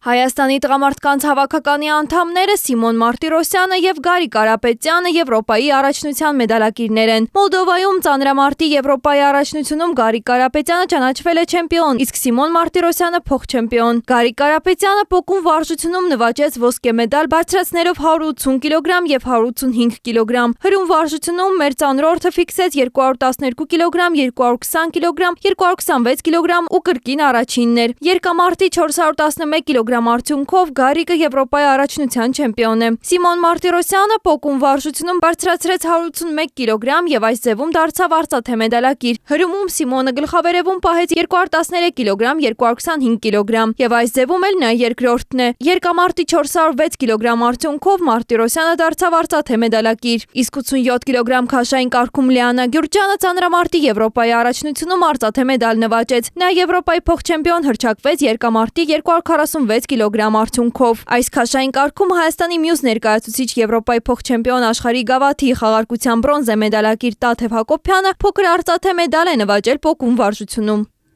Հայաստանի տղամարդկանց հավաքականի անդամները Սիմոն Մարտիրոսյանը և Գարիկ Կարապետյանը Եվրոպայի առաջնության մեդալակիրներ են։ Մոլդովայում ծանրամարտի Եվրոպայի առաջնությունում Գարիկ Կարապետյանը ճանաչվել է չեմպիոն, իսկ Սիմոն Մարտիրոսյանը փոխչեմպիոն։ Գարիկ Կարապետյանը պոկում վարժությունում նվաճեց ոսկե մեդալ բարձրացնելով 180 կգ և 185 կգ։ Հրում վարժությունում մեր ծանրորդը ֆիքսեց 212 կգ, 220 կգ, 226 կգ ու կրկին առաջինն էր։ Երկամարտի 411 կգ արդյունքով Գարիկը Եվրոպայի առաջնության չեմպիոն է։ Սիմոն Մարտիրոսյանը պոկում վարժությունում բարձրացրեց 181 կգ և այս ձևում դարձավ արծաթե մեդալակիր։ Հրումում Սիմոնը գլխավերևում պահեց 213 կգ, 225 կգ և այս ձևում էլ նա երկրորդն է։ Երկամարտի 406 կգ արդյունքով Մարտիրոսյանը դարձավ արծաթե մեդալակիր։ Իսկ 87 կգ քաշային կարգում Լիանա Գյուրջյանը ծանրամարտի Եվրոպայի առաջնությունում արծաթե մեդալ նվաճեց։ Նա Եվրոպայի փոխչեմպիոն հռչակվեց երկամարտի 246 կգ արդյունքով։ Այս քաշային կարգում Հայաստանի մյուս ներկայացուցիչ Եվրոպայի փոխչեմպիոն Աշխարհի գավաթի խաղարկության բրոնզե մեդալակիր Տաթև Հակոբյանը փոքր արծաթե մեդալ է նվաճել պոկում վարժությունում։